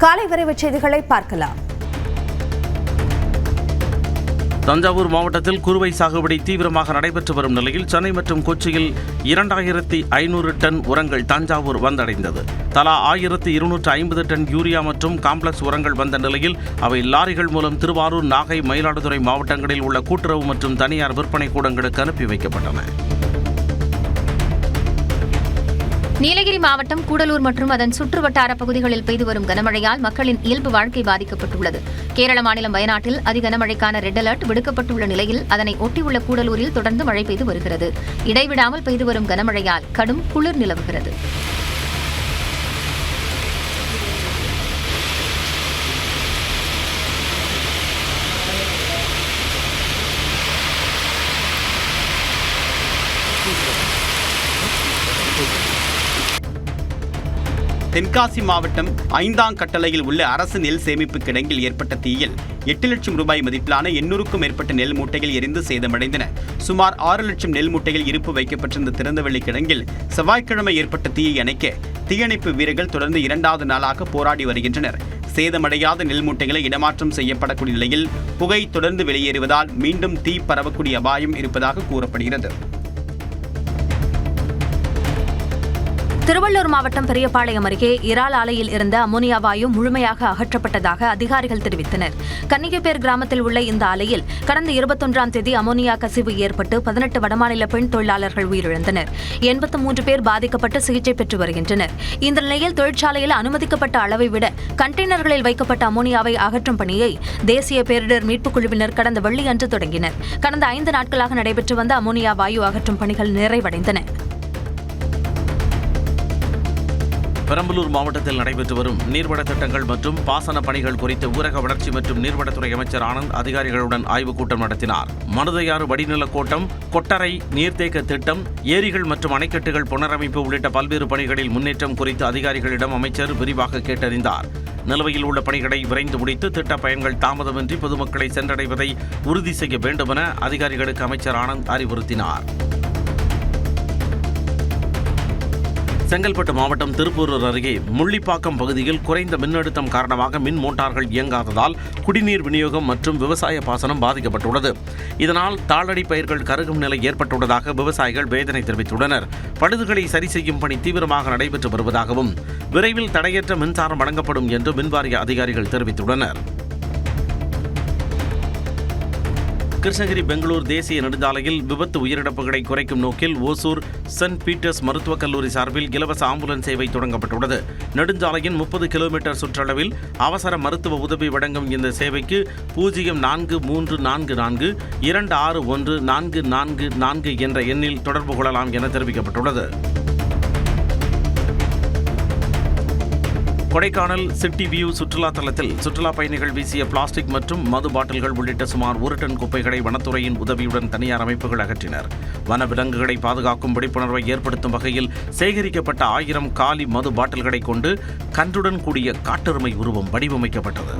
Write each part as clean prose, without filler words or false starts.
காலை விரைவுச் செய்திகளை பார்க்கலாம். தஞ்சாவூர் மாவட்டத்தில் குறுவை சாகுபடி தீவிரமாக நடைபெற்று வரும் நிலையில் சென்னை மற்றும் கொச்சியில் 2500 டன் உரங்கள் தஞ்சாவூர் வந்தடைந்தது. தலா 1250 டன் யூரியா மற்றும் காம்ப்ளெக்ஸ் உரங்கள் வந்த நிலையில் அவை லாரிகள் மூலம் திருவாரூர், நாகை, மயிலாடுதுறை மாவட்டங்களில் உள்ள கூட்டுறவு மற்றும் தனியார் விற்பனை கூடங்களுக்கு அனுப்பி வைக்கப்பட்டன. நீலகிரி மாவட்டம் கூடலூர் மற்றும் அதன் சுற்றுவட்டார பகுதிகளில் பெய்து வரும் கனமழையால் மக்களின் இயல்பு வாழ்க்கை பாதிக்கப்பட்டுள்ளது. கேரள மாநிலம் வயநாட்டில் அதி கனமழைக்கான ரெட் அலர்ட் விடுக்கப்பட்டுள்ள நிலையில் அதனை ஒட்டியுள்ள கூடலூரில் தொடர்ந்து மழை பெய்து வருகிறது. இடைவிடாமல் பெய்து வரும் கனமழையால் கடும் குளிர் நிலவுகிறது. தென்காசி மாவட்டம் ஐந்தாங்கட்டளையில் உள்ள அரசு நெல் சேமிப்பு கிடங்கில் ஏற்பட்ட தீயில் 8 லட்சம் ரூபாய் மதிப்பிலான 800க்கும் மேற்பட்ட நெல் மூட்டைகள் எரிந்து சேதமடைந்தன. சுமார் 6 லட்சம் நெல் மூட்டைகள் இருப்பு வைக்கப்பட்டிருந்த திறந்தவெளி கிடங்கில் செவ்வாய்க்கிழமை ஏற்பட்ட தீயை அணைக்க தீயணைப்பு வீரர்கள் தொடர்ந்து 2வது நாளாக போராடி வருகின்றனர். சேதமடையாத நெல் மூட்டைகளை இடமாற்றம் செய்யப்படக்கூடிய நிலையில் புகை தொடர்ந்து வெளியேறுவதால் மீண்டும் தீ பரவக்கூடிய அபாயம் இருப்பதாக கூறப்படுகிறது. திருவள்ளூர் மாவட்டம் பெரியபாளையம் அருகே இறால் ஆலையில் இருந்த அமோனியா வாயு முழுமையாக அகற்றப்பட்டதாக அதிகாரிகள் தெரிவித்தனர். கன்னிகைப்பேர் கிராமத்தில் உள்ள இந்த ஆலையில் கடந்த 21ஆம் தேதி அமோனியா கசிவு ஏற்பட்டு 18 வடமாநில பெண் தொழிலாளர்கள் உயிரிழந்தனர். 83 பேர் பாதிக்கப்பட்டு சிகிச்சை பெற்று வருகின்றனர். இந்த நிலையில் தொழிற்சாலையில் அனுமதிக்கப்பட்ட அளவை விட கண்டெய்னர்களில் வைக்கப்பட்ட அமோனியாவை அகற்றும் பணியை தேசிய பேரிடர் மீட்புக் குழுவினர் கடந்த வெள்ளியன்று தொடங்கினர். கடந்த 5 நாட்களாக நடைபெற்று வந்த அமோனியா வாயு அகற்றும் பணிகள் நிறைவடைந்தன. பெரம்பலூர் மாவட்டத்தில் நடைபெற்று வரும் நீர்வள திட்டங்கள் மற்றும் பாசன பணிகள் குறித்து ஊரக வளர்ச்சி மற்றும் நீர்வளத்துறை அமைச்சர் ஆனந்த் அதிகாரிகளுடன் ஆய்வுக் கூட்டம் நடத்தினார். மருதையாறு வடிநில கோட்டம், கொட்டரை நீர்த்தேக்க திட்டம், ஏரிகள் மற்றும் அணைக்கட்டுகள் புனரமைப்பு உள்ளிட்ட பல்வேறு பணிகளில் முன்னேற்றம் குறித்து அதிகாரிகளிடம் அமைச்சர் விரிவாக கேட்டறிந்தார். நிலுவையில் உள்ள பணிகளை விரைந்து முடித்து திட்ட பயன்கள் தாமதமின்றி பொதுமக்களை சென்றடைவதை உறுதி செய்ய வேண்டும் என அதிகாரிகளுக்கு அமைச்சர் ஆனந்த் அறிவுறுத்தினார். செங்கல்பட்டு மாவட்டம் திருப்பூரூர் அருகே முள்ளிப்பாக்கம் பகுதியில் குறைந்த மின்னழுத்தம் காரணமாக மின் மோட்டார்கள் இயங்காததால் குடிநீர் விநியோகம் மற்றும் விவசாய பாசனம் பாதிக்கப்பட்டுள்ளது. இதனால் தாளடி பயிர்கள் கருகும் நிலை ஏற்பட்டுள்ளதாக விவசாயிகள் வேதனை தெரிவித்துள்ளனர். பழுதுகளை சரி செய்யும் பணி தீவிரமாக நடைபெற்று வருவதாகவும் விரைவில் தடையற்ற மின்சாரம் வழங்கப்படும் என்று மின்வாரிய அதிகாரிகள் தெரிவித்துள்ளனர். கிருஷ்ணகிரி பெங்களூர் தேசிய நெடுஞ்சாலையில் விபத்து உயிரிழப்புகளை குறைக்கும் நோக்கில் ஓசூர் சென்ட் பீட்டர்ஸ் மருத்துவக் கல்லூரி சார்பில் இலவச ஆம்புலன்ஸ் சேவை தொடங்கப்பட்டுள்ளது. நெடுஞ்சாலையின் 30 கிலோமீட்டர் சுற்றளவில் அவசர மருத்துவ உதவி வழங்கும் இந்த சேவைக்கு 04344 261 444 என்ற எண்ணில் தொடர்பு கொள்ளலாம் என தெரிவிக்கப்பட்டுள்ளது. கொடைக்கானல் சிட்டி வியூ சுற்றுலா தலத்தில் சுற்றுலா பயணிகள் வீசிய பிளாஸ்டிக் மற்றும் மது பாட்டில்கள் உள்ளிட்ட சுமார் 1 டன் குப்பைகளை வனத்துறையின் உதவியுடன் தனியார் அமைப்புகள் அகற்றினர். வனவிலங்குகளை பாதுகாக்கும் விழிப்புணர்வை ஏற்படுத்தும் வகையில் சேகரிக்கப்பட்ட 1000 காலி மது பாட்டில்களை கொண்டு கன்றுடன் கூடிய காட்டெருமை உருவம் வடிவமைக்கப்பட்டது.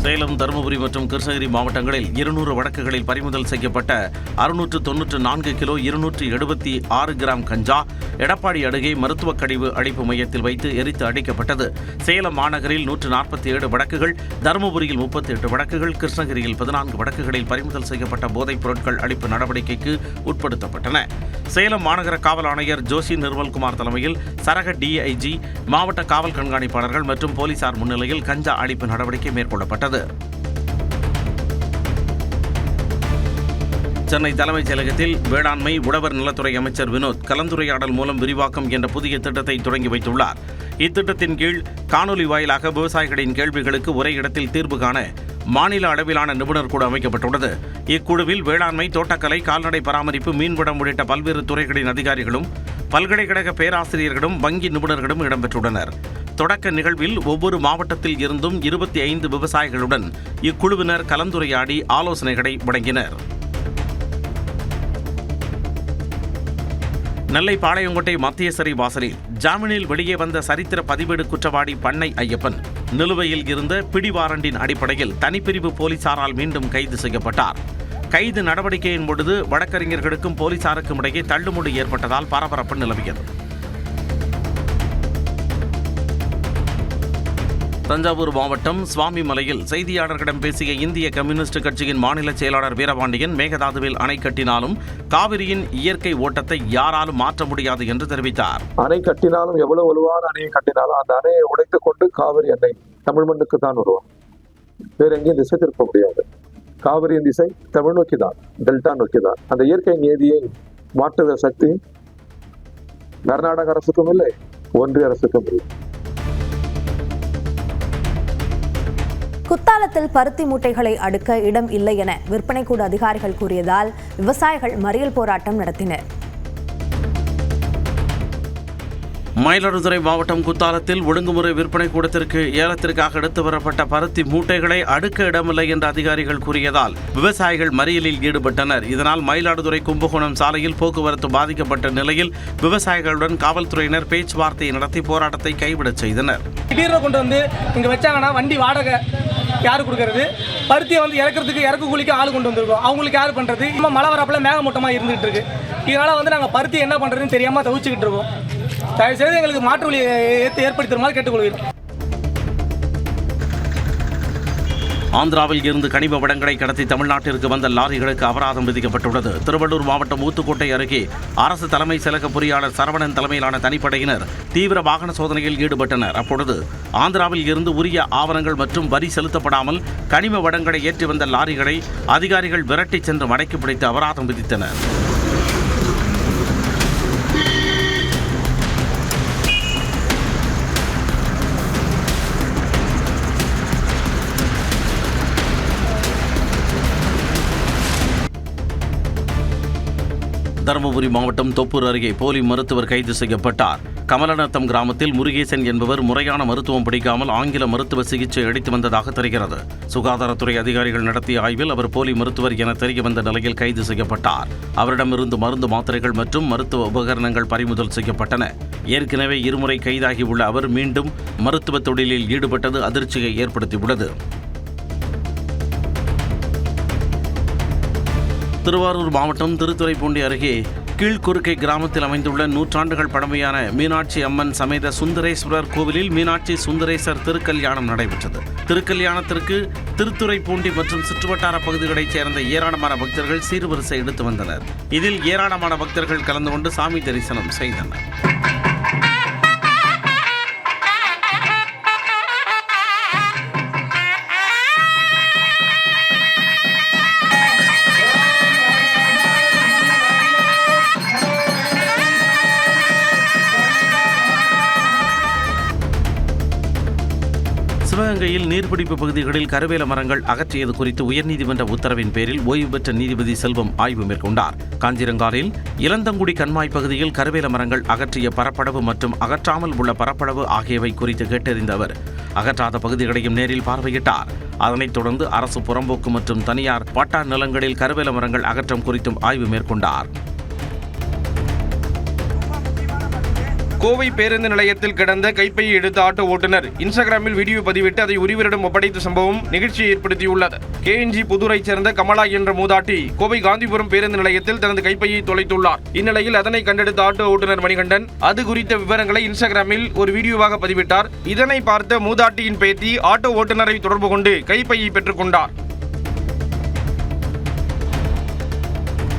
சேலம், தருமபுரி மற்றும் கிருஷ்ணகிரி மாவட்டங்களில் 200 வழக்குகளில் பறிமுதல் செய்யப்பட்ட 694 கிலோ 276 கிராம் கஞ்சா எடப்பாடி அருகே மருத்துவக் கழிவு அழிப்பு மையத்தில் வைத்து எரித்து அழிக்கப்பட்டது. சேலம் மாநகரில் 147 வழக்குகள், தருமபுரியில் 38 வழக்குகள், கிருஷ்ணகிரியில் 14 வழக்குகளில் பறிமுதல் செய்யப்பட்ட போதைப் பொருட்கள் அழிப்பு நடவடிக்கைக்கு உட்படுத்தப்பட்டன. சேலம் மாநகர காவல் ஆணையர் ஜோஷி நிர்மல்குமார் தலைமையில் சரக டிஐஜி, மாவட்ட காவல் கண்காணிப்பாளர்கள் மற்றும் போலீசார் முன்னிலையில் கஞ்சா அழிப்பு நடவடிக்கை மேற்கொள்ளப்பட்டது. சென்னை தலைமைச் செயலகத்தில் வேளாண்மை உழவர் நலத்துறை அமைச்சர் வினோத் கலந்துரையாடல் மூலம் விரிவாக்கம் என்ற புதிய திட்டத்தை தொடங்கி வைத்துள்ளார். இத்திட்டத்தின் கீழ் காணொலி வாயிலாக விவசாயிகளின் கேள்விகளுக்கு ஒரே இடத்தில் தீர்வு காண மாநில அளவிலான நிபுணர் குழு அமைக்கப்பட்டுள்ளது. இக்குழுவில் வேளாண்மை, தோட்டக்கலை, கால்நடை பராமரிப்பு, மீன்வளம் உள்ளிட்ட பல்வேறு துறைகளின் அதிகாரிகளும் பல்கலைக்கழக பேராசிரியர்களும் வங்கி நிபுணர்களும் இடம்பெற்றுள்ளனர். தொடக்க நிகழ்வில் ஒவ்வொரு மாவட்டத்தில் இருந்தும் 25 விவசாயிகளுடன் இக்குழுவினர் கலந்துரையாடி ஆலோசனைகளை வழங்கினர். நெல்லை பாளையங்கோட்டை மத்திய சிறை வாசலில் ஜாமீனில் வெளியே வந்த சரித்திர பதிவேடு குற்றவாளி பண்ணை ஐயப்பன் நிலுவையில் இருந்த பிடிவாரண்டின் அடிப்படையில் தனிப்பிரிவு போலீசாரால் மீண்டும் கைது செய்யப்பட்டார். கைது நடவடிக்கையின் பொழுது வழக்கறிஞர்களுக்கும் போலீசாருக்கும் இடையே தள்ளுமுள்ளு ஏற்பட்டதால் பரபரப்பு நிலவியது. தஞ்சாவூர் மாவட்டம் சுவாமிமலையில் செய்தியாளர்களிடம் பேசிய இந்திய கம்யூனிஸ்ட் கட்சியின் மாநில செயலாளர் வீரபாண்டியன், மேகதாதுவில் அணை கட்டினாலும் காவிரியின் இயற்கை ஓட்டத்தை யாராலும் மாற்ற முடியாது என்று தெரிவித்தார். அணை கட்டினாலும் எவ்வளவு வலுவான அணையை கட்டினாலும் அந்த அணையை உடைத்துக் கொண்டு காவிரி அணை தமிழ் மண்ணுக்கு தான் வருவோம். வேற எங்கேயும் திசை திருப்ப முடியாது. காவிரியின் திசை தமிழ் நோக்கி தான், டெல்டா நோக்கி தான். அந்த இயற்கை நீதியை மாற்றுகிற சக்தி கர்நாடக அரசுக்கும் இல்லை, ஒன்றிய அரசுக்கும் இல்லை. குத்தாலத்தில் பருத்தி மூட்டைகளை அடுக்க இடம் இல்லை என விற்பனை கூட அதிகாரிகள் கூறியதால் விவசாயிகள் மறியல் போராட்டம் நடத்தினர். மயிலாடுதுறை மாவட்டம் குத்தாலத்தில் ஒழுங்குமுறை விற்பனை கூடத்திற்கு ஏலத்திற்காக எடுத்து வரப்பட்ட பருத்தி மூட்டைகளை அடுக்க இடமில்லை என்று அதிகாரிகள் கூறியதால் விவசாயிகள் மறியலில் ஈடுபட்டனர். இதனால் மயிலாடுதுறை கும்பகோணம் சாலையில் போக்குவரத்து பாதிக்கப்பட்ட நிலையில் விவசாயிகளுடன் காவல்துறையினர் பேச்சுவார்த்தை நடத்தி போராட்டத்தை கைவிடச் செய்தனர். திடீர்னு கொண்டு வந்து இங்கே வச்சாங்கன்னா வண்டி வாடகை யாரு கொடுக்கறது? பருத்தியை வந்து இறக்குறதுக்கு இறக்கு கூலிக்கு ஆள் கொண்டு வந்திருக்கோம். அவங்களுக்கு யார் பண்ணுறது? இப்போ மழை வரப்பில் மேகமூட்டமாக இருந்துகிட்டு இருக்கு. இதனால் வந்து நாங்கள் பருத்தி என்ன பண்ணுறதுன்னு தெரியாமல் தவிச்சுக்கிட்டு இருக்கோம். தயவுசெய்து எங்களுக்கு மாற்று வழி ஏற்படுத்துமாறு கேட்டுக்கொள்கிறோம். ஆந்திராவில் இருந்து கனிம வளங்களை கடத்தி தமிழ்நாட்டிற்கு வந்த லாரிகளுக்கு அபராதம் விதிக்கப்பட்டுள்ளது. திருவள்ளூர் மாவட்டம் ஊத்துக்கோட்டை அருகே அரசு தலைமை செயலக பொறியாளர் சரவணன் தலைமையிலான தனிப்படையினர் தீவிர வாகன சோதனையில் ஈடுபட்டனர். அப்பொழுது ஆந்திராவில் இருந்து உரிய ஆவணங்கள் மற்றும் வரி செலுத்தப்படாமல் கனிம வளங்களை ஏற்றி வந்த லாரிகளை அதிகாரிகள் விரட்டிச் சென்று மடக்கி பிடித்து அபராதம் விதித்தனர். தருமபுரி மாவட்டம் தொப்பூர் அருகே போலி மருத்துவர் கைது செய்யப்பட்டார். கமலநத்தம் கிராமத்தில் முருகேசன் என்பவர் முறையான மருத்துவம் படிக்காமல் ஆங்கில மருத்துவ சிகிச்சை அளித்து வந்ததாக தெரிகிறது. சுகாதாரத்துறை அதிகாரிகள் நடத்திய ஆய்வில் அவர் போலி மருத்துவர் என தெரியவந்த நிலையில் கைது செய்யப்பட்டார். அவரிடமிருந்து மருந்து மாத்திரைகள் மற்றும் மருத்துவ உபகரணங்கள் பறிமுதல் செய்யப்பட்டன. ஏற்கனவே இருமுறை கைதாகியுள்ள அவர் மீண்டும் மருத்துவ தொழிலில் ஈடுபட்டது அதிர்ச்சியை ஏற்படுத்தியுள்ளது. திருவாரூர் மாவட்டம் திருத்துறைப்பூண்டி அருகே கீழ்குறுக்கை கிராமத்தில் அமைந்துள்ள நூற்றாண்டுகள் பழமையான மீனாட்சி அம்மன் சமேத சுந்தரேஸ்வரர் கோவிலில் மீனாட்சி சுந்தரேசர் திருக்கல்யாணம் நடைபெற்றது. திருக்கல்யாணத்திற்கு திருத்துறைப்பூண்டி மற்றும் சுற்றுவட்டார பகுதிகளைச் சேர்ந்த ஏராளமான பக்தர்கள் சீர்வரிசை எடுத்து வந்தனர். இதில் ஏராளமான பக்தர்கள் கலந்து கொண்டு சாமி தரிசனம் செய்தனர். சிவகங்கையில் நீர்பிடிப்பு பகுதிகளில் கருவேல மரங்கள் அகற்றியது குறித்து உயர்நீதிமன்ற உத்தரவின் பேரில் ஓய்வு பெற்ற நீதிபதி செல்வம் ஆய்வு மேற்கொண்டார். காஞ்சிரங்காலில் இளந்தங்குடி கண்மாய் பகுதியில் கருவேல மரங்கள் அகற்றிய பரப்பளவு மற்றும் அகற்றாமல் உள்ள பரப்பளவு ஆகியவை குறித்து கேட்டறிந்த அவர் அகற்றாத பகுதிகளையும் நேரில் பார்வையிட்டார். அதனைத் தொடர்ந்து அரசு புறம்போக்கு மற்றும் தனியார் பட்டா நிலங்களில் கருவேல மரங்கள் அகற்றம் குறித்தும் ஆய்வு மேற்கொண்டார். கோவை பேருந்து நிலையத்தில் கிடந்த கைப்பையை எடுத்த ஆட்டோ ஓட்டுநர் இன்ஸ்டாகிராமில் வீடியோ பதிவிட்டு அதை உரியவரிடம் ஒப்படைத்த சம்பவம் நிகழ்ச்சியை ஏற்படுத்தியுள்ளது. கேஎன்ஜி புதூரைச் சேர்ந்த கமலா என்ற மூதாட்டி கோவை காந்திபுரம் பேருந்து நிலையத்தில் தனது கைப்பையை தொலைத்துள்ளார். இந்நிலையில் அதனை கண்டெடுத்த ஆட்டோ ஓட்டுநர் மணிகண்டன் அது குறித்த விவரங்களை இன்ஸ்டாகிராமில் ஒரு வீடியோவாக பதிவிட்டார். இதனை பார்த்த மூதாட்டியின் பேத்தி ஆட்டோ ஓட்டுநரை தொடர்பு கொண்டு கைப்பையை பெற்றுக் கொண்டார்.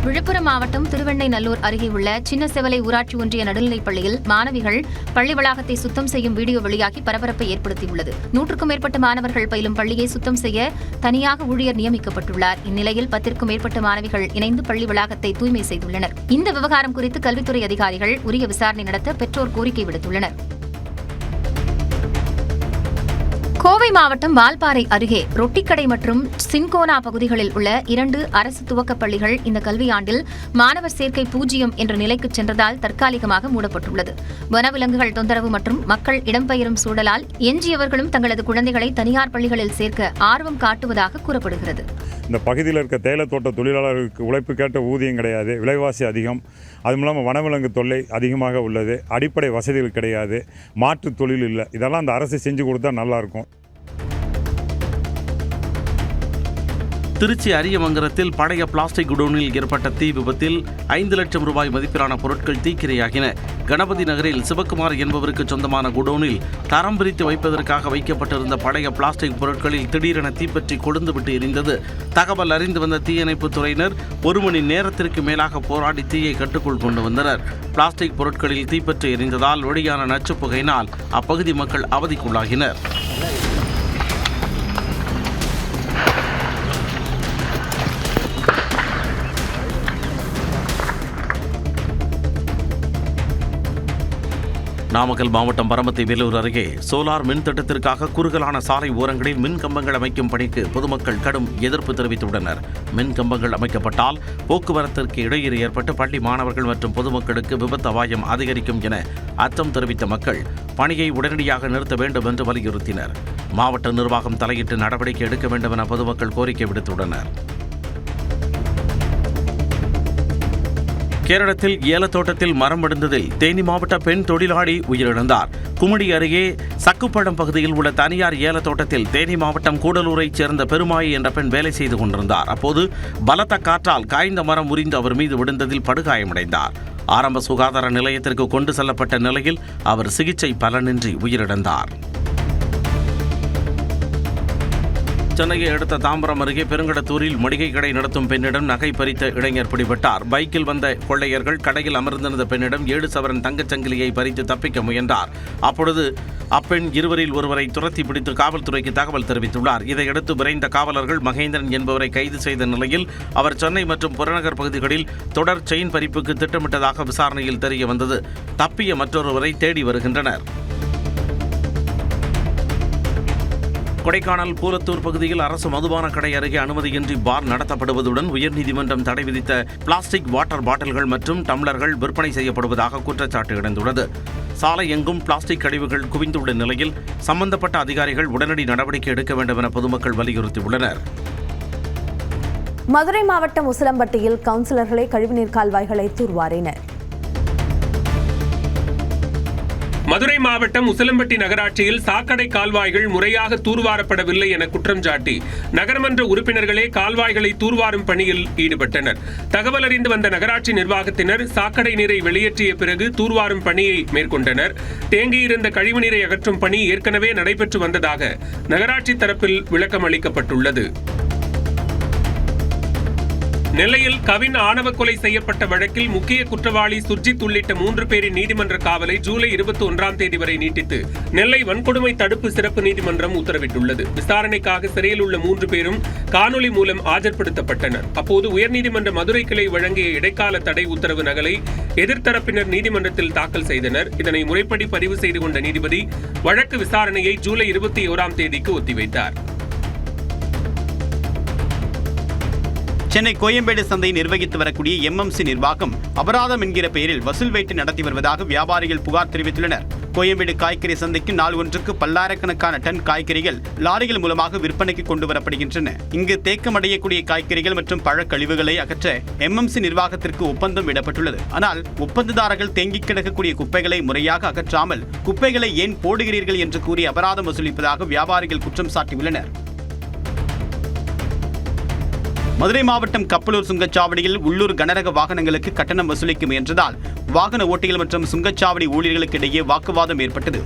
விழுப்புரம் மாவட்டம் திருவெண்ணைநல்லூர் அருகே உள்ள சின்ன செவலை ஊராட்சி ஒன்றிய நடுநிலைப் பள்ளியில் மாணவிகள் பள்ளி வளாகத்தை சுத்தம் செய்யும் வீடியோ வெளியாகி பரபரப்பை ஏற்படுத்தியுள்ளது. 100க்கும் மேற்பட்ட மாணவர்கள் பயிலும் பள்ளியை சுத்தம் செய்ய தனியாக ஊழியர் நியமிக்கப்பட்டுள்ளார். இந்நிலையில் 10க்கும் மேற்பட்ட மாணவிகள் இணைந்து பள்ளி வளாகத்தை தூய்மை செய்துள்ளனர். இந்த விவகாரம் குறித்து கல்வித்துறை அதிகாரிகள் உரிய விசாரணை நடத்த பெற்றோர் கோரிக்கை விடுத்துள்ளனர். கோவை மாவட்டம் வால்பாறை அருகே ரொட்டிக்கடை மற்றும் சின்கோனா பகுதிகளில் உள்ள 2 அரசு துவக்கப் பள்ளிகள் இந்த கல்வியாண்டில் மாணவர் சேர்க்கை 0 என்ற நிலைக்கு சென்றதால் தற்காலிகமாக மூடப்பட்டுள்ளது. வனவிலங்குகள் தொந்தரவு மற்றும் மக்கள் இடம்பெயரும் சூழலால் எஞ்சியவர்களும் தங்களது குழந்தைகளை தனியார் பள்ளிகளில் சேர்க்க ஆர்வம் காட்டுவதாக கூறப்படுகிறது. இந்த பகுதியில் இருக்க தேயிலத்தோட்ட தொழிலாளர்களுக்கு உழைப்புக்கேற்ற ஊதியம் கிடையாது, விலைவாசி அதிகம், அதுவும் இல்லாமல் வனவிலங்கு தொல்லை அதிகமாக உள்ளது, அடிப்படை வசதிகள் கிடையாது, மாற்று தொழில் இல்லை. இதெல்லாம் அந்த அரசு செஞ்சு கொடுத்தா நல்லாயிருக்கும். திருச்சி அரியமங்கலத்தில் பழைய பிளாஸ்டிக் குடோனில் ஏற்பட்ட தீ விபத்தில் 5 லட்சம் ரூபாய் மதிப்பிலான பொருட்கள் தீக்கிரையாகின. கணபதி நகரில் சிவக்குமார் என்பவருக்கு சொந்தமான குடோனில் தரம் பிரித்து வைப்பதற்காக வைக்கப்பட்டிருந்த பழைய பிளாஸ்டிக் பொருட்களில் திடீரென தீப்பற்றி கொழுந்துவிட்டு எரிந்தது. தகவல் அறிந்து வந்த தீயணைப்புத் துறையினர் 1 மணி நேரத்திற்கு மேலாக போராடி தீயை கட்டுக்குள் கொண்டு வந்தனர். பிளாஸ்டிக் பொருட்களில் தீப்பற்றி எரிந்ததால் வெளியான நச்சுப் புகையினால் அப்பகுதி மக்கள் அவதிக்குள்ளாகினர். நாமக்கல் மாவட்டம் பரமத்தி வேலூர் அருகே சோலார் மின் திட்டத்திற்காக குறுகலான சாலை ஓரங்களில் மின் கம்பங்கள் அமைக்கும் பணிக்கு பொதுமக்கள் கடும் எதிர்ப்பு தெரிவித்துள்ளனர். மின் கம்பங்கள் அமைக்கப்பட்டால் போக்குவரத்திற்கு இடையூறு ஏற்பட்டு பள்ளி மாணவர்கள் மற்றும் பொதுமக்களுக்கு விபத்து அபாயம் அதிகரிக்கும் என அச்சம் தெரிவித்த மக்கள் பணியை உடனடியாக நிறுத்த வேண்டும் என்று வலியுறுத்தினர். மாவட்ட நிர்வாகம் தலையிட்டு நடவடிக்கை எடுக்க வேண்டும் என பொதுமக்கள் கோரிக்கை விடுத்துள்ளனர். கேரளத்தில் ஏலத்தோட்டத்தில் மரம் விழுந்ததில் தேனி மாவட்ட பெண் தொழிலாளி உயிரிழந்தார். குமுடி அருகே சக்குப்பழம் பகுதியில் உள்ள தனியார் ஏலத்தோட்டத்தில் தேனி மாவட்டம் கூடலூரைச் சேர்ந்த பெருமாயி என்ற பெண் வேலை செய்து கொண்டிருந்தார். அப்போது பலத்த காற்றால் காய்ந்த மரம் முறிந்து அவர் மீது விழுந்ததில் படுகாயமடைந்தார். ஆரம்ப சுகாதார நிலையத்திற்கு கொண்டு செல்லப்பட்ட நிலையில் அவர் சிகிச்சை பலனின்றி உயிரிழந்தார். சென்னையை அடுத்த தாம்பரம் அருகே பெருங்கடத்தூரில் மளிகை கடை நடத்தும் பெண்ணிடம் நகை பறித்த இளைஞர் பிடிபட்டார். பைக்கில் வந்த கொள்ளையர்கள் கடையில் அமர்ந்திருந்த பெண்ணிடம் 7 சவரன் தங்கச் சங்கிலியை பறித்து தப்பிக்க முயன்றார். அப்பொழுது அப்பெண் இருவரில் ஒருவரை துரத்தி பிடித்து காவல்துறைக்கு தகவல் தெரிவித்துள்ளார். இதையடுத்து விரைந்த காவலர்கள் மகேந்திரன் என்பவரை கைது செய்த நிலையில் அவர் சென்னை மற்றும் புறநகர் பகுதிகளில் தொடர் செயின் பறிப்புக்கு திட்டமிட்டதாக விசாரணையில் தெரிய வந்தது. தப்பிய மற்றொருவரை தேடி வருகின்றனர். கொடைக்கானல் பூலத்தூர் பகுதியில் அரசு மதுபான கடை அருகே அனுமதியின்றி பார் நடத்தப்படுவதுடன் உயர்நீதிமன்றம் தடை விதித்த பிளாஸ்டிக் வாட்டர் பாட்டில்கள் மற்றும் டம்ளர்கள் விற்பனை செய்யப்படுவதாக குற்றச்சாட்டு எழுந்துள்ளது. சாலை எங்கும் பிளாஸ்டிக் கழிவுகள் குவிந்துள்ள நிலையில் சம்பந்தப்பட்ட அதிகாரிகள் உடனடி நடவடிக்கை எடுக்க வேண்டும் என பொதுமக்கள் வலியுறுத்தியுள்ளனர். மதுரை மாவட்டம் உசிலம்பட்டியில் கவுன்சிலர்களை கழிவுநீர் கால்வாய்களை தூர்வாரினர். மதுரை மாவட்டம் உசிலம்பட்டி நகராட்சியில் சாக்கடை கால்வாய்கள் முறையாக தூர்வாரப்படவில்லை என குற்றம் சாட்டி நகர்மன்ற உறுப்பினர்களே கால்வாய்களை தூர்வாரும் பணியில் ஈடுபட்டனர். தகவல் அறிந்து வந்த நகராட்சி நிர்வாகத்தினர் சாக்கடை நீரை வெளியேற்றிய பிறகு தூர்வாரும் பணியை மேற்கொண்டனர். தேங்கியிருந்த கழிவுநீரை அகற்றும் பணி ஏற்கனவே நடைபெற்று வந்ததாக நகராட்சி தரப்பில் விளக்கம் அளிக்கப்பட்டுள்ளது. நெல்லையில் கவின் ஆணவ கொலை செய்யப்பட்ட வழக்கில் முக்கிய குற்றவாளி சுர்ஜித் உள்ளிட்ட 3 பேரின் நீதிமன்ற காவலை ஜூலை 21ஆம் தேதி வரை நீட்டித்து நெல்லை வன்கொடுமை தடுப்பு சிறப்பு நீதிமன்றம் உத்தரவிட்டுள்ளது. விசாரணைக்காக சிறையில் உள்ள 3 பேரும் காணொலி மூலம் ஆஜர்படுத்தப்பட்டனர். அப்போது உயர்நீதிமன்ற மதுரை கிளை வழங்கிய இடைக்கால தடை உத்தரவு நகலை எதிர்த்தரப்பினர் நீதிமன்றத்தில் தாக்கல் செய்தனர். இதனை முறைப்படி பதிவு செய்து கொண்ட நீதிபதி வழக்கு விசாரணையை ஜூலை 21ஆம் தேதிக்கு ஒத்திவைத்தார். சென்னை கோயம்பேடு சந்தையை நிர்வகித்து வரக்கூடிய MMC நிர்வாகம் அபராதம் என்கிற பெயரில் வசூல் வேட்டை நடத்தி வருவதாக வியாபாரிகள் புகார் தெரிவித்துள்ளனர். கோயம்பேடு காய்கறி சந்தைக்கு நாள் ஒன்றுக்கு பல்லாயிரக்கணக்கான டன் காய்கறிகள் லாரிகள் மூலமாக விற்பனைக்கு கொண்டு வரப்படுகின்றன. இங்கு தேக்கமடையக்கூடிய காய்கறிகள் மற்றும் பழக்கழிவுகளை அகற்ற MMC நிர்வாகத்திற்கு ஒப்பந்தம் விடப்பட்டுள்ளது. ஆனால் ஒப்பந்ததாரர்கள் தேங்கி கிடக்கக்கூடிய குப்பைகளை முறையாக அகற்றாமல் குப்பைகளை ஏன் போடுகிறீர்கள் என்று கூறி அபராதம் வசூலிப்பதாக வியாபாரிகள் குற்றம் சாட்டியுள்ளனர். மதுரை மாவட்டம் கப்பலூர் சுங்கச்சாவடியில் உள்ளூர் கனரக வாகனங்களுக்கு கட்டணம் வசூலிக்க முயன்றதால் வாகன ஓட்டிகள் மற்றும் சுங்கச்சாவடி ஊழியர்களுக்கு இடையே வாக்குவாதம் ஏற்பட்டது.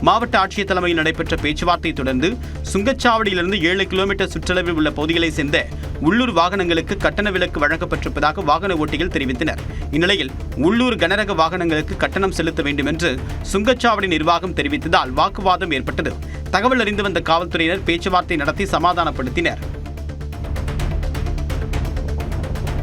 மாவட்ட ஆட்சியர் தலைமையில் நடைபெற்ற பேச்சுவார்த்தையை தொடர்ந்து சுங்கச்சாவடியிலிருந்து 7 கிலோமீட்டர் சுற்றளவில் உள்ள பகுதிகளைச் சேர்ந்த உள்ளூர் வாகனங்களுக்கு கட்டண விலக்கு வழங்கப்பட்டிருப்பதாக வாகன ஓட்டிகள் தெரிவித்தனர். இந்நிலையில் உள்ளூர் கனரக வாகனங்களுக்கு கட்டணம் செலுத்த வேண்டும் என்று சுங்கச்சாவடி நிர்வாகம் தெரிவித்ததால் வாக்குவாதம் ஏற்பட்டது. தகவல் அறிந்து வந்த காவல்துறையினர் பேச்சுவார்த்தை நடத்தி சமாதானப்படுத்தினர்.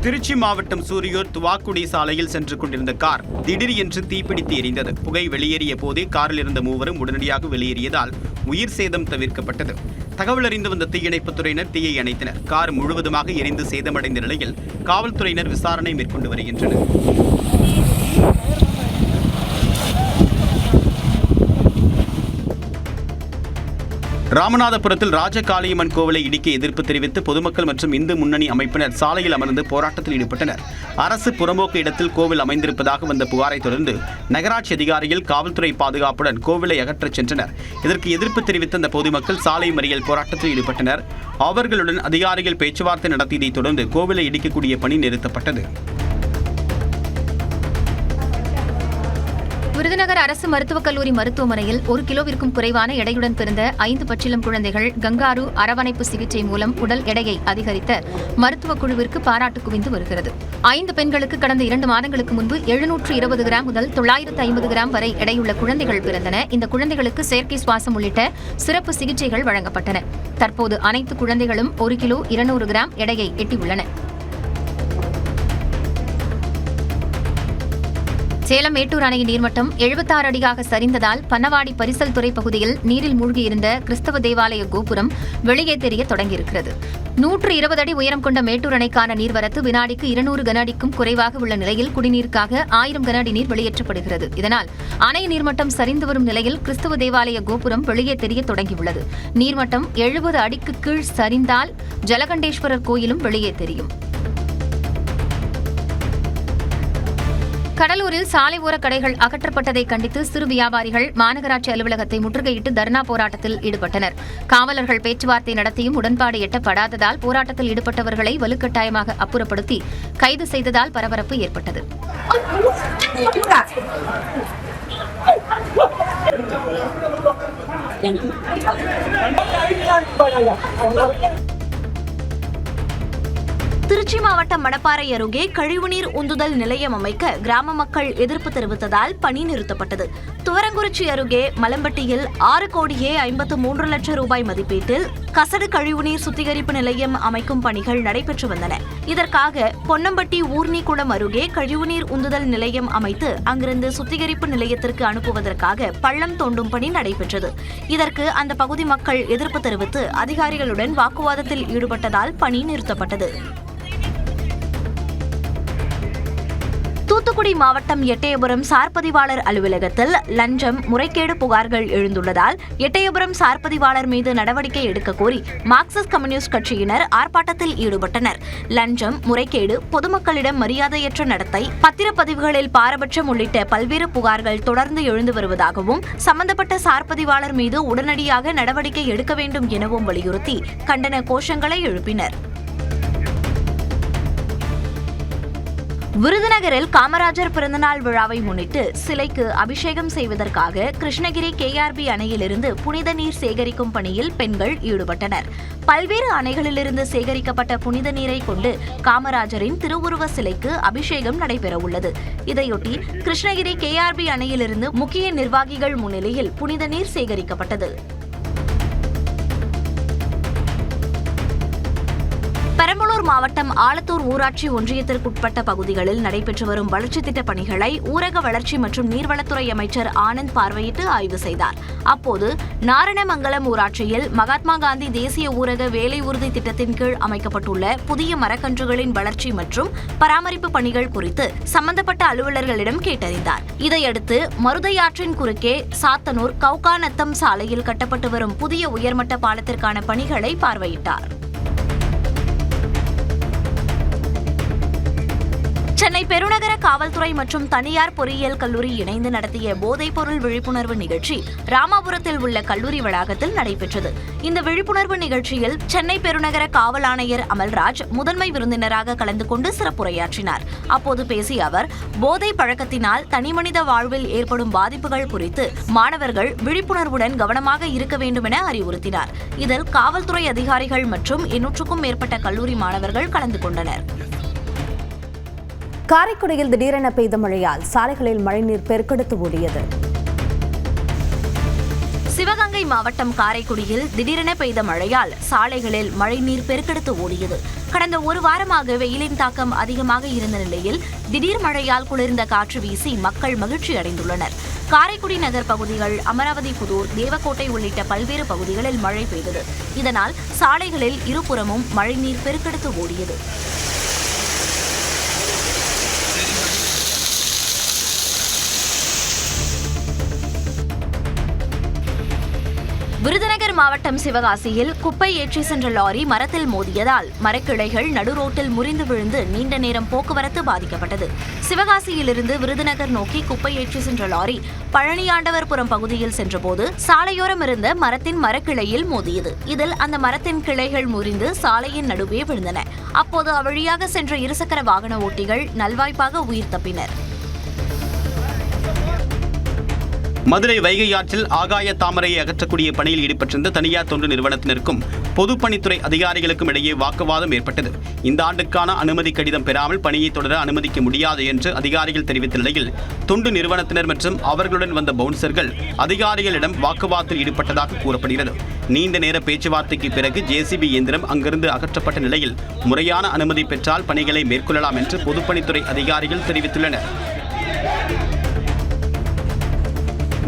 திருச்சி மாவட்டம் சூரியூர் துவாக்குடி சாலையில் சென்று கொண்டிருந்த கார் திடீர் என்று தீப்பிடித்து எரிந்தது. புகை வெளியேறிய போதே காரில் இருந்த மூவரும் உடனடியாக வெளியேறியதால் உயிர் சேதம் தவிர்க்கப்பட்டது. தகவல் அறிந்து வந்த தீயணைப்புத் துறையினர் தீயை அணைத்தனர். கார் முழுவதுமாக எரிந்து சேதமடைந்த நிலையில் காவல்துறையினர் விசாரணை மேற்கொண்டு வருகின்றனர். ராமநாதபுரத்தில் ராஜகாளியம்மன் கோவிலை இடிக்க எதிர்ப்பு தெரிவித்து பொதுமக்கள் மற்றும் இந்து முன்னணி அமைப்பினர் சாலையில் அமர்ந்து போராட்டத்தில் ஈடுபட்டனர். அரசு புறம்போக்கு இடத்தில் கோவில் அமைந்திருப்பதாக வந்த புகாரை தொடர்ந்து நகராட்சி அதிகாரிகள் காவல்துறை பாதுகாப்புடன் கோவிலை அகற்றச் சென்றனர். இதற்கு எதிர்ப்பு தெரிவித்த அந்த பொதுமக்கள் சாலை மறியல் போராட்டத்தில் ஈடுபட்டனர். அவர்களுடன் அதிகாரிகள் பேச்சுவார்த்தை நடத்தியதைத் தொடர்ந்து கோவிலை இடிக்கக்கூடிய பணி நிறுத்தப்பட்டது. விருதுநகர் அரசு மருத்துவக் கல்லூரி மருத்துவமனையில் 1 கிலோவிற்கும் குறைவான எடையுடன் பிறந்த 5 பச்சிளம் குழந்தைகள் கங்காரு அரவணைப்பு சிகிச்சை மூலம் உடல் எடையை அதிகரித்த மருத்துவக் குழுவிற்கு பாராட்டு குவிந்து வருகிறது. 5 பெண்களுக்கு கடந்த 2 மாதங்களுக்கு முன்பு 720 கிராம் முதல் 950 கிராம் வரை எடையுள்ள குழந்தைகள் பிறந்தன. இந்த குழந்தைகளுக்கு செயற்கை சுவாசம் உள்ளிட்ட சிறப்பு சிகிச்சைகள் வழங்கப்பட்டன. தற்போது அனைத்து குழந்தைகளும் 1 கிலோ 200 கிராம் எடையை எட்டியுள்ளன. சேலம் மேட்டூர் அணையின் நீர்மட்டம் 76 அடியாக சரிந்ததால் பன்னவாடி பரிசல் துறை பகுதியில் நீரில் மூழ்கியிருந்த கிறிஸ்தவ தேவாலய கோபுரம் வெளியே தெரிய தொடங்கியிருக்கிறது. 120 அடி உயரம் கொண்ட மேட்டூர் அணைக்கான நீர்வரத்து வினாடிக்கு 200 கன அடிக்கும் குறைவாக உள்ள நிலையில் குடிநீருக்காக 1000 கன அடி நீர் வெளியேற்றப்படுகிறது. இதனால் அணை நீர்மட்டம் சரிந்து வரும் நிலையில் கிறிஸ்தவ தேவாலய கோபுரம் வெளியே தெரிய தொடங்கியுள்ளது. நீர்மட்டம் 70 அடிக்கு கீழ் சரிந்தால் ஜலகண்டேஸ்வரர் கோயிலும் வெளியே தெரியும். கடலூரில் சாலை ஓர கடைகள் அகற்றப்பட்டதை கண்டித்து சிறு வியாபாரிகள் மாநகராட்சி அலுவலகத்தை முற்றுகையிட்டு தர்ணா போராட்டத்தில் ஈடுபட்டனர். காவலர்கள் பேச்சுவார்த்தை நடத்தியும் உடன்பாடு எட்டப்படாததால் போராட்டத்தில் ஈடுபட்டவர்களை வலுக்கட்டாயமாக அப்புறப்படுத்தி கைது செய்ததால் பரபரப்பு ஏற்பட்டது. திருச்சி மாவட்டம் மணப்பாறை அருகே கழிவுநீர் உந்துதல் நிலையம் அமைக்க கிராம மக்கள் எதிர்ப்பு தெரிவித்ததால் பணி நிறுத்தப்பட்டது. துவரங்குறிச்சி அருகே மலம்பட்டியில் 6 கோடியே 53 லட்சம் ரூபாய் மதிப்பீட்டில் கசடு கழிவுநீர் சுத்திகரிப்பு நிலையம் அமைக்கும் பணிகள் நடைபெற்று வந்தன. இதற்காக பொன்னம்பட்டி ஊர்னிக்குளம் அருகே கழிவுநீர் உந்துதல் நிலையம் அமைத்து அங்கிருந்து சுத்திகரிப்பு நிலையத்திற்கு அனுப்புவதற்காக பள்ளம் தோண்டும் பணி நடைபெற்றது. இதற்கு அந்த பகுதி மக்கள் எதிர்ப்பு தெரிவித்து அதிகாரிகளுடன் வாக்குவாதத்தில் ஈடுபட்டதால் பணி நிறுத்தப்பட்டது. தூத்துக்குடி மாவட்டம் எட்டயபுரம் சார்பதிவாளர் அலுவலகத்தில் லஞ்சம் முறைகேடு புகார்கள் எழுந்துள்ளதால் எட்டயபுரம் சார்பதிவாளர் மீது நடவடிக்கை எடுக்க கோரி மார்க்சிஸ்ட் கம்யூனிஸ்ட் கட்சியினர் ஆர்ப்பாட்டத்தில் ஈடுபட்டனர். லஞ்சம் முறைகேடு, பொதுமக்களிடம் மரியாதையற்ற நடத்தை, பத்திரப்பதிவுகளில் பாரபட்சம் உள்ளிட்ட பல்வேறு புகார்கள் தொடர்ந்து எழுந்து வருவதாகவும் சம்பந்தப்பட்ட சார்பதிவாளர் மீது உடனடியாக நடவடிக்கை எடுக்க வேண்டும் எனவும் வலியுறுத்தி கண்டன கோஷங்களை எழுப்பினர். விருதுநகரில் காமராஜர் பிறந்தநாள் விழாவை முன்னிட்டு சிலைக்கு அபிஷேகம் செய்வதற்காக கிருஷ்ணகிரி KRB அணையிலிருந்து புனித நீர் சேகரிக்கும் பணியில் பெண்கள் ஈடுபட்டனர். பல்வேறு அணைகளிலிருந்து சேகரிக்கப்பட்ட புனித நீரை கொண்டு காமராஜரின் திருவுருவ சிலைக்கு அபிஷேகம் நடைபெறவுள்ளது. இதையொட்டி கிருஷ்ணகிரி KRB அணையிலிருந்து முக்கிய நிர்வாகிகள் முன்னிலையில் புனித நீர் சேகரிக்கப்பட்டது. பெரம்பலூர் மாவட்டம் ஆலத்தூர் ஊராட்சி ஒன்றியத்திற்குட்பட்ட பகுதிகளில் நடைபெற்று வரும் வளர்ச்சித் திட்டப் பணிகளை ஊரக வளர்ச்சி மற்றும் நீர்வளத்துறை அமைச்சர் ஆனந்த் பார்வையிட்டு ஆய்வு செய்தார். அப்போது நாரணமங்கலம் ஊராட்சியில் மகாத்மா காந்தி தேசிய ஊரக வேலை உறுதி திட்டத்தின் கீழ் அமைக்கப்பட்டுள்ள புதிய மரக்கன்றுகளின் வளர்ச்சி மற்றும் பராமரிப்பு பணிகள் குறித்து சம்பந்தப்பட்ட அலுவலர்களிடம் கேட்டறிந்தார். இதையடுத்து மருதையாற்றின் குறுக்கே சாத்தனூர் கவுகாநத்தம் சாலையில் கட்டப்பட்டு வரும் புதிய உயர்மட்ட பாலத்திற்கான பணிகளை பார்வையிட்டார். சென்னை பெருநகர காவல்துறை மற்றும் தனியார் பொறியியல் கல்லூரி இணைந்து நடத்திய போதைப்பொருள் விழிப்புணர்வு நிகழ்ச்சி ராமாபுரத்தில் உள்ள கல்லூரி வளாகத்தில் நடைபெற்றது. இந்த விழிப்புணர்வு நிகழ்ச்சியில் சென்னை பெருநகர காவல் ஆணையர் அமல்ராஜ் முதன்மை விருந்தினராக கலந்து கொண்டு சிறப்புரையாற்றினார். அப்போது பேசிய அவர், போதை பழக்கத்தினால் தனிமனித வாழ்வில் ஏற்படும் பாதிப்புகள் குறித்து மாணவர்கள் விழிப்புணர்வுடன் கவனமாக இருக்க வேண்டும் என அறிவுறுத்தினார். இதில் காவல்துறை அதிகாரிகள் மற்றும் 800க்கும் மேற்பட்ட கல்லூரி மாணவர்கள் கலந்து கொண்டனர். காரைக்குடியில் திடீரென பெய்த மழையால் சாலைகளில் மழைநீர் பெருக்கெடுத்து ஓடியது. சிவகங்கை மாவட்டம் காரைக்குடியில் திடீரென பெய்த மழையால் சாலைகளில் மழைநீர் பெருக்கெடுத்து ஓடியது. கடந்த ஒரு வாரமாக வெயிலின் தாக்கம் அதிகமாக இருந்த நிலையில் திடீர் மழையால் குளிர்ந்த காற்று வீசி மக்கள் மகிழ்ச்சி அடைந்துள்ளனர். காரைக்குடி நகர் பகுதிகள், அமராவதி புதூர், தேவக்கோட்டை உள்ளிட்ட பல்வேறு பகுதிகளில் மழை பெய்தது. இதனால் சாலைகளில் இருபுறமும் மழைநீர் பெருக்கெடுத்து ஓடியது. விருதுநகர் மாவட்டம் சிவகாசியில் குப்பை ஏற்றி சென்ற லாரி மரத்தில் மோதியதால் மரக்கிளைகள் நடுரோட்டில் முறிந்து விழுந்து நீண்ட நேரம் போக்குவரத்து பாதிக்கப்பட்டது. சிவகாசியிலிருந்து விருதுநகர் நோக்கி குப்பை ஏற்றி சென்ற லாரி பழனியாண்டவர்புரம் பகுதியில் சென்றபோது சாலையோரம் இருந்த மரத்தின் மரக்கிளையில் மோதியது. இதில் அந்த மரத்தின் கிளைகள் முறிந்து சாலையின் நடுவே விழுந்தன. அப்போது அவ்வழியாக சென்ற இருசக்கர வாகன ஓட்டிகள் நல்வாய்ப்பாக உயிர் தப்பினர். மதுரை வைகை ஆற்றில் ஆகாய தாமரையை அகற்றக்கூடிய பணியில் ஈடுபட்டிருந்த தனியார் தொண்டு நிறுவனத்தினருக்கும் பொதுப்பணித்துறை அதிகாரிகளுக்கும் இடையே வாக்குவாதம் ஏற்பட்டது. இந்த ஆண்டுக்கான அனுமதி கடிதம் பெறாமல் பணியை தொடர அனுமதிக்க முடியாது என்று அதிகாரிகள் தெரிவித்த நிலையில் தொண்டு நிறுவனத்தினர் மற்றும் அவர்களுடன் வந்த பவுன்சர்கள் அதிகாரிகளிடம் வாக்குவாதத்தில் ஈடுபட்டதாக கூறப்படுகிறது. நீண்ட நேர பேச்சுவார்த்தைக்கு பிறகு ஜேசிபி இயந்திரம் அங்கிருந்து அகற்றப்பட்ட நிலையில் முறையான அனுமதி பெற்றால் பணிகளை மேற்கொள்ளலாம் என்று பொதுப்பணித்துறை அதிகாரிகள் தெரிவித்துள்ளனர்.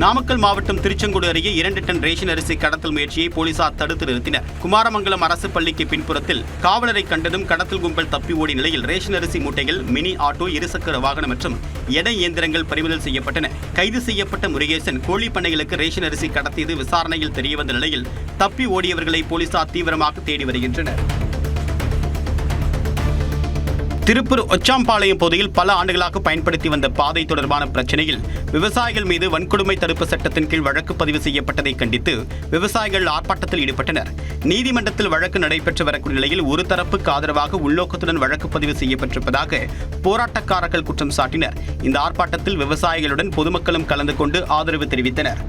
நாமக்கல் மாவட்டம் திருச்செங்கோடு அருகே 2 டன் ரேஷன் அரிசி கடத்தல் முயற்சியை போலீசார் தடுத்து நிறுத்தினர். குமாரமங்கலம் அரசு பள்ளிக்கு பின்புறத்தில் காவலரை கண்டதும் கடத்தல் கும்பல் தப்பி ஓடிய நிலையில் ரேஷன் அரிசி மூட்டைகள், மினி ஆட்டோ, இருசக்கர வாகனம் மற்றும் எடை இயந்திரங்கள் பறிமுதல் செய்யப்பட்டன. கைது செய்யப்பட்ட முருகேசன் கோழி பண்ணைகளுக்கு ரேஷன் அரிசி கடத்தியது விசாரணையில் தெரியவந்த நிலையில் தப்பி ஓடியவர்களை போலீசார் தீவிரமாக தேடி வருகின்றனர். திருப்பூர் ஒச்சாம்பாளையம் பகுதியில் பல ஆண்டுகளாக பயன்படுத்தி வந்த பாதை தொடர்பான பிரச்சனையில் விவசாயிகள் மீது வன்கொடுமை தடுப்பு சட்டத்தின் கீழ் வழக்கு பதிவு செய்யப்பட்டதை கண்டித்து விவசாயிகள் ஆர்ப்பாட்டத்தில் ஈடுபட்டனர். நீதிமன்றத்தில் வழக்கு நடைபெற்று வரக்கூடிய நிலையில் ஒரு தரப்புக்கு ஆதரவாக உள்நோக்கத்துடன் வழக்கு பதிவு செய்யப்பட்டிருப்பதாக போராட்டக்காரர்கள் குற்றம் சாட்டினர். இந்த ஆர்ப்பாட்டத்தில் விவசாயிகளுடன் பொதுமக்களும் கலந்து கொண்டு ஆதரவு தெரிவித்தனர்.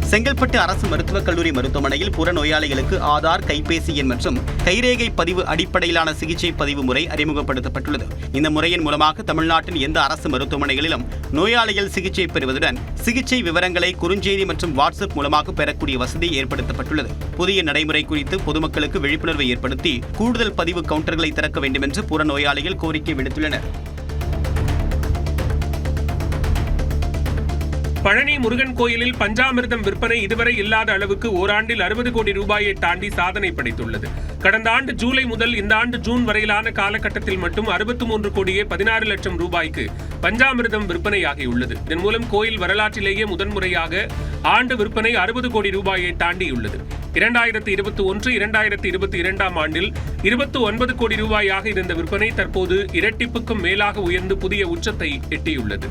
செங்கல்பட்டு அரசு மருத்துவக் கல்லூரி மருத்துவமனையில் புறநோயாளிகளுக்கு ஆதார், கைபேசி எண் மற்றும் கைரேகை பதிவு அடிப்படையிலான சிகிச்சை பதிவு முறை அறிமுகப்படுத்தப்பட்டுள்ளது. இந்த முறையின் மூலமாக தமிழ்நாட்டின் எந்த அரசு மருத்துவமனைகளிலும் நோயாளிகள் சிகிச்சை பெறுவதுடன் சிகிச்சை விவரங்களை குறுஞ்செய்தி மற்றும் வாட்ஸ்அப் மூலமாக பெறக்கூடிய வசதி ஏற்படுத்தப்பட்டுள்ளது. புதிய நடைமுறை குறித்து பொதுமக்களுக்கு விழிப்புணர்வை ஏற்படுத்தி கூடுதல் பதிவு கவுண்டர்களை திறக்க வேண்டும் என்று புறநோயாளிகள் கோரிக்கை விடுத்துள்ளனர். பழனி முருகன் கோயிலில் பஞ்சாமிர்தம் விற்பனை இதுவரை இல்லாத அளவுக்கு ஓராண்டில் 60 கோடி ரூபாயை தாண்டி சாதனை படைத்துள்ளது. கடந்த ஆண்டு ஜூலை முதல் இந்த ஆண்டு ஜூன் வரையிலான காலகட்டத்தில் மட்டும் 63 கோடியே 16 லட்சம் ரூபாய்க்கு பஞ்சாமிர்தம் விற்பனையாகியுள்ளது. இதன் மூலம் கோயில் வரலாற்றிலேயே முதன்முறையாக ஆண்டு விற்பனை 60 கோடி ரூபாயை தாண்டியுள்ளது. 2021, 2022 ஆண்டில் 29 கோடி ரூபாயாக இருந்த விற்பனை தற்போது இரட்டிப்புக்கும் மேலாக உயர்ந்து புதிய உச்சத்தை எட்டியுள்ளது.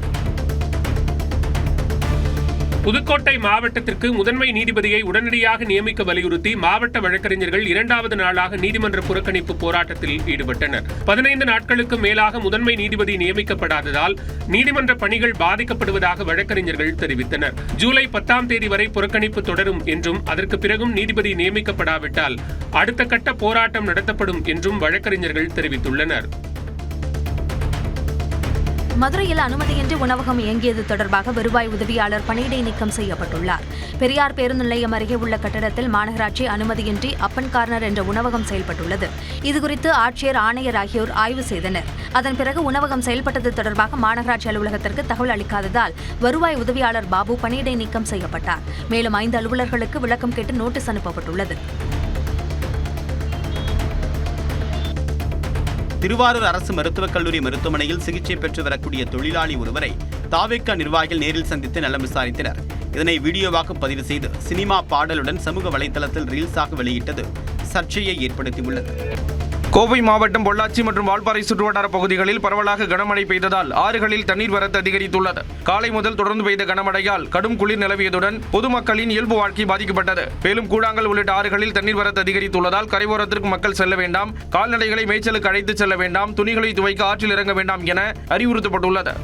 புதுக்கோட்டை மாவட்டத்திற்கு முதன்மை நீதிபதியை உடனடியாக நியமிக்க வலியுறுத்தி மாவட்ட வழக்கறிஞர்கள் 2வது நாளாக நீதிமன்ற புறக்கணிப்பு போராட்டத்தில் ஈடுபட்டனர். 15 நாட்களுக்கு மேலாக முதன்மை நீதிபதி நியமிக்கப்படாததால் நீதிமன்ற பணிகள் பாதிக்கப்படுவதாக வழக்கறிஞர்கள் தெரிவித்தனர். ஜூலை 10ஆம் தேதி வரை புறக்கணிப்பு தொடரும் என்றும் அதற்கு பிறகும் நீதிபதி நியமிக்கப்படாவிட்டால் அடுத்த கட்ட போராட்டம் நடத்தப்படும் என்றும் வழக்கறிஞர்கள் தெரிவித்துள்ளனர். மதுரையில் அனுமதியின்றி உணவகம் இயங்கியது தொடர்பாக வருவாய் உதவியாளர் பணியிடை நீக்கம் செய்யப்பட்டுள்ளார். பெரியார் பேருந்து நிலையம் அருகே உள்ள கட்டடத்தில் மாநகராட்சி அனுமதியின்றி அப்பன் கார்னர் என்ற உணவகம் செயல்பட்டுள்ளது. இதுகுறித்து ஆட்சியர், ஆணையர் ஆகியோர் ஆய்வு செய்தனர். அதன் பிறகு உணவகம் செயல்பட்டது தொடர்பாக மாநகராட்சி அலுவலகத்திற்கு தகவல் அளிக்காததால் வருவாய் உதவியாளர் பாபு பணியிடை நீக்கம் செய்யப்பட்டார். மேலும் 5 அலுவலர்களுக்கு விளக்கம் கேட்டு நோட்டீஸ் அனுப்பப்பட்டுள்ளது. திருவாரூர் அரசு மருத்துவக் கல்லூரி மருத்துவமனையில் சிகிச்சை பெற்று வரக்கூடிய தொழிலாளி ஒருவரை தாவேகா நிர்வாகிகள் நேரில் சந்தித்து நலம் விசாரித்தனர். இதனை வீடியோவாக பதிவு செய்து சினிமா பாடலுடன் சமூக வலைதளத்தில் ரீல்ஸாக வெளியிட்டது சர்ச்சையை ஏற்படுத்தியுள்ளது. கோவை மாவட்டம் பொள்ளாச்சி மற்றும் வால்பாறை சுற்றுவட்டார பகுதிகளில் பரவலாக கனமழை பெய்ததால் ஆறுகளில் தண்ணீர் வரத்து அதிகரித்துள்ளது. காலை முதல் தொடர்ந்து பெய்த கனமழையால் கடும் குளிர் நிலவியதுடன் பொதுமக்களின் இயல்பு வாழ்க்கை பாதிக்கப்பட்டது. மேலும் கூழாங்கல் உள்ளிட்ட ஆறுகளில் தண்ணீர் வரத்து அதிகரித்துள்ளதால் கரையோரத்திற்கு மக்கள் செல்ல வேண்டாம், கால்நடைகளை மேய்ச்சலுக்கு அழைத்து செல்ல வேண்டாம், துணிகளை துவைக்க ஆற்றில் இறங்க வேண்டாம் என அறிவுறுத்தப்பட்டுள்ளது.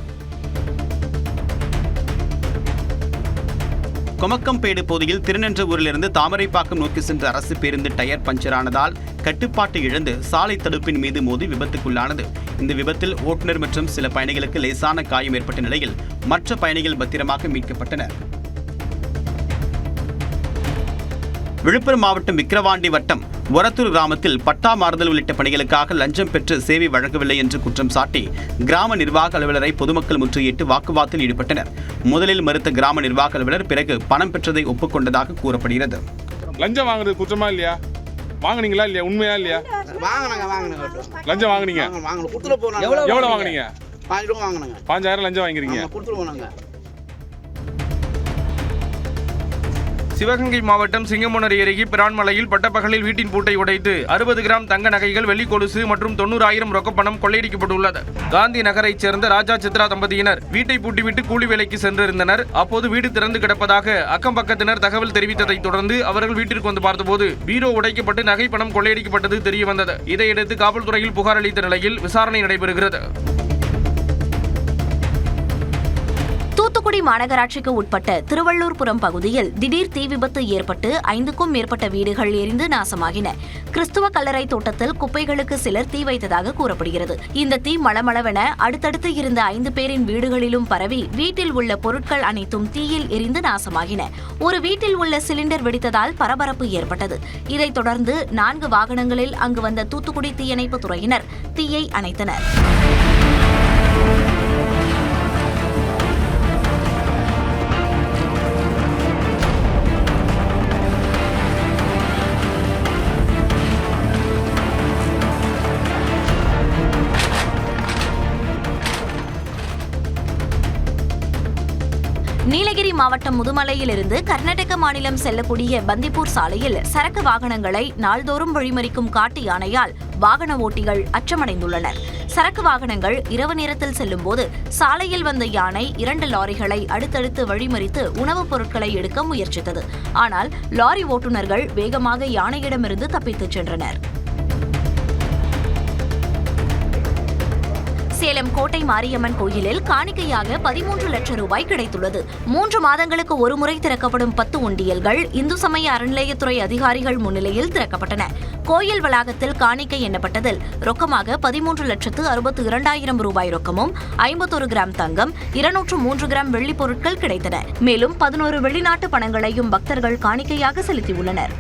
கொமக்கம்பேடு பகுதியில் திருநென்றவூரிலிருந்து தாமரைப்பாக்கம் நோக்கி சென்ற அரசு பேருந்து டயர் பஞ்சரானதால் கட்டுப்பாட்டை இழந்து சாலை தடுப்பின் மீது மோதி விபத்துக்குள்ளானது. இந்த விபத்தில் ஓட்டுநர் மற்றும் சில பயணிகளுக்கு லேசான காயம் ஏற்பட்ட நிலையில் மற்ற பயணிகள் பத்திரமாக மீட்கப்பட்டனர். விழுப்புரம் மாவட்டம் விக்கிரவாண்டி வட்டம் ஒரத்தூர் கிராமத்தில் பட்டா மாறுதல் உள்ளிட்ட பணிகளுக்காக லஞ்சம் பெற்று சேவை வழங்கவில்லை என்று குற்றம் சாட்டி கிராம நிர்வாக அலுவலரை பொதுமக்கள் முற்றுகையிட்டு வாக்குவாதத்தில் ஈடுபட்டனர். முதலில் மறுத்த கிராம நிர்வாக அலுவலர் பிறகு பணம் பெற்றதை ஒப்புக்கொண்டதாக கூறப்படுகிறது. லஞ்சம் வாங்குறது குற்றமா இல்லையா? வாங்குனீங்களா இல்லையா? உண்மையா இல்லையா? லஞ்சம் வாங்குனீங்க? எவ்வளவு வாங்குனீங்க? 5000 லஞ்சம் வாங்குறீங்க. சிவகங்கை மாவட்டம் சிங்கமுனரி அருகே பிரான்மலையில் பட்டப்பகலில் வீட்டின் பூட்டை உடைத்து 60 கிராம் தங்க நகைகள், வெள்ளி கொலுசு மற்றும் 90,000 ரொக்க பணம் கொள்ளையடிக்கப்பட்டுள்ளது. காந்தி நகரைச் சேர்ந்த ராஜா சித்ரா தம்பதியினர் வீட்டை பூட்டிவிட்டு கூலி வேலைக்கு சென்றிருந்தனர். அப்போது வீடு திறந்து கிடப்பதாக அக்கம் பக்கத்தினர் தகவல் தெரிவித்ததை தொடர்ந்து அவர்கள் வீட்டிற்கு வந்து பார்த்தபோது பீரோ உடைக்கப்பட்டு நகை பணம் கொள்ளையடிக்கப்பட்டது தெரியவந்தது. இதையடுத்து காவல்துறையில் புகார் அளித்த நிலையில் விசாரணை நடைபெறுகிறது. தூத்துக்குடி மாநகராட்சிக்கு உட்பட்ட திருவள்ளூர்புரம் பகுதியில் திடீர் தீ விபத்து ஏற்பட்டு 5க்கும் மேற்பட்ட வீடுகள் எரிந்து நாசமாகின. கிறிஸ்துவ கல்லறை தோட்டத்தில் குப்பைகளுக்கு சிலர் தீ வைத்ததாக கூறப்படுகிறது. இந்த தீ மளமளவென அடுத்தடுத்து இருந்த 5 பேரின் வீடுகளிலும் பரவி வீட்டில் உள்ள பொருட்கள் அனைத்தும் தீயில் எரிந்து நாசமாகின. ஒரு வீட்டில் உள்ள சிலிண்டர் வெடித்ததால் பரபரப்பு ஏற்பட்டது. இதைத் தொடர்ந்து 4 வாகனங்களில் அங்கு வந்த தூத்துக்குடி தீயணைப்பு துறையினர் தீயை அணைத்தனர். நீலகிரி மாவட்டம் முதுமலையிலிருந்து கர்நாடக மாநிலம் செல்லக்கூடிய பந்திப்பூர் சாலையில் சரக்கு வாகனங்களை நாள்தோறும் வழிமறிக்கும் காட்டு யானையால் வாகன ஓட்டிகள் அச்சமடைந்துள்ளனர். சரக்கு வாகனங்கள் இரவு நேரத்தில் செல்லும்போது சாலையில் வந்த யானை 2 லாரிகளை அடுத்தடுத்து வழிமறித்து உணவுப் பொருட்களை எடுக்க முயற்சித்தது. ஆனால் லாரி ஓட்டுநர்கள் வேகமாக யானையிடமிருந்து தப்பித்துச் சென்றனர். சேலம் கோட்டை மாரியம்மன் கோயிலில் காணிக்கையாக 13 லட்சம் ரூபாய் கிடைத்துள்ளது. 3 மாதங்களுக்கு ஒருமுறை திறக்கப்படும் 10 உண்டியல்கள் இந்து சமய அறநிலையத்துறை அதிகாரிகள் முன்னிலையில் திறக்கப்பட்டன. கோயில் வளாகத்தில் காணிக்கை எண்ணப்பட்டதில் ரொக்கமாக 13,62,000 ரூபாய் ரொக்கமும் 51 கிராம் தங்கம், 203 கிராம் வெள்ளிப் பொருட்கள் கிடைத்தன. மேலும் 11 வெளிநாட்டு பணங்களையும் பக்தர்கள் காணிக்கையாக செலுத்தியுள்ளனர்.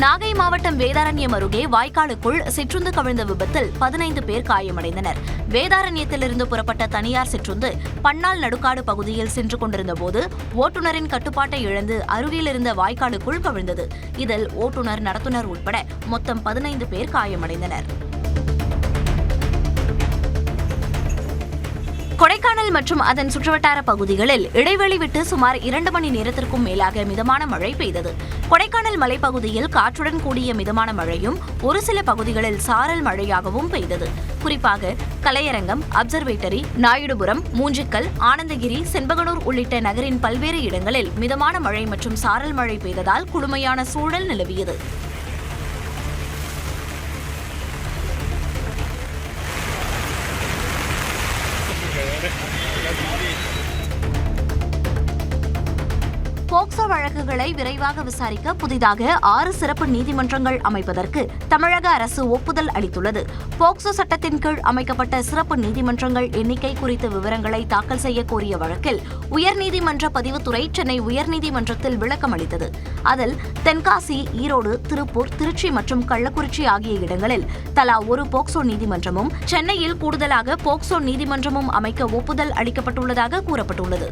நாகை மாவட்டம் வேதாரண்யம் அருகே வாய்க்காலுக்குள் சிற்றுந்து கவிழ்ந்த விபத்தில் 15 பேர் காயமடைந்தனர். வேதாரண்யத்திலிருந்து புறப்பட்ட தனியார் சிற்றுந்து பன்னாள் நடுக்காடு பகுதியில் சென்று கொண்டிருந்தபோது ஓட்டுநரின் கட்டுப்பாட்டை இழந்து அருகில் இருந்த வாய்க்காலுக்குள் கவிழ்ந்தது. இதில் ஓட்டுநர், நடத்துனர் உட்பட மொத்தம் 15 பேர் காயமடைந்தனர். கொடைக்கானல் மற்றும் அதன் சுற்றுவட்டார பகுதிகளில் இடைவெளி விட்டு சுமார் 2 மணி நேரத்திற்கும் மேலாக மிதமான மழை பெய்தது. கொடைக்கானல் மலைப்பகுதியில் காற்றுடன் கூடிய மிதமான மழையும் ஒரு சில பகுதிகளில் சாரல் மழையாகவும் பெய்தது. குறிப்பாக கலையரங்கம், அப்சர்வேட்டரி, நாயுடுபுரம், மூஞ்சிக்கல், ஆனந்தகிரி, செண்பகனூர் உள்ளிட்ட நகரின் பல்வேறு இடங்களில் மிதமான மழை மற்றும் சாரல் மழை பெய்ததால் குளுமையான சூழல் நிலவியது. போக்சோ வழக்குகளை விரைவாக விசாரிக்க புதிதாக 6 சிறப்பு நீதிமன்றங்கள் அமைப்பதற்கு தமிழக அரசு ஒப்புதல் அளித்துள்ளது. போக்சோ சட்டத்தின் கீழ் அமைக்கப்பட்ட சிறப்பு நீதிமன்றங்கள் எண்ணிக்கை குறித்த விவரங்களை தாக்கல் செய்ய கோரிய வழக்கில் உயர்நீதிமன்ற பதிவுத்துறை சென்னை உயர்நீதிமன்றத்தில் விளக்கம் அளித்தது. அதில் தென்காசி, ஈரோடு, திருப்பூர், திருச்சி மற்றும் கள்ளக்குறிச்சி ஆகிய இடங்களில் தலா 1 போக்சோ நீதிமன்றமும், சென்னையில் கூடுதலாக போக்சோ நீதிமன்றமும் அமைக்க ஒப்புதல் அளிக்கப்பட்டுள்ளதாக கூறப்பட்டுள்ளது.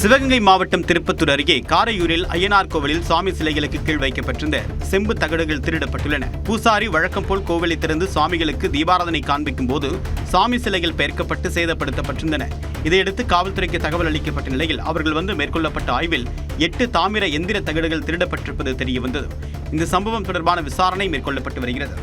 சிவகங்கை மாவட்டம் திருப்பத்தூர் அருகே காரையூரில் அய்யனார் கோவிலில் சுவாமி சிலைகளுக்கு கீழ் வைக்கப்பட்டிருந்த செம்பு தகடுகள் திருடப்பட்டுள்ளன. பூசாரி வழக்கம் போல் கோவிலை திறந்து சுவாமிகளுக்கு தீபாராதனை காண்பிக்கும் போது சுவாமி சிலைகள் பெயர்க்கப்பட்டு சேதப்படுத்தப்பட்டிருந்தன. இதையடுத்து காவல்துறைக்கு தகவல் அளிக்கப்பட்ட நிலையில் அவர்கள் வந்து மேற்கொள்ளப்பட்ட ஆய்வில் 8 தாமிர எந்திர தகடுகள் திருடப்பட்டிருப்பது தெரியவந்தது. இந்த சம்பவம் தொடர்பான விசாரணை மேற்கொள்ளப்பட்டு வருகிறது.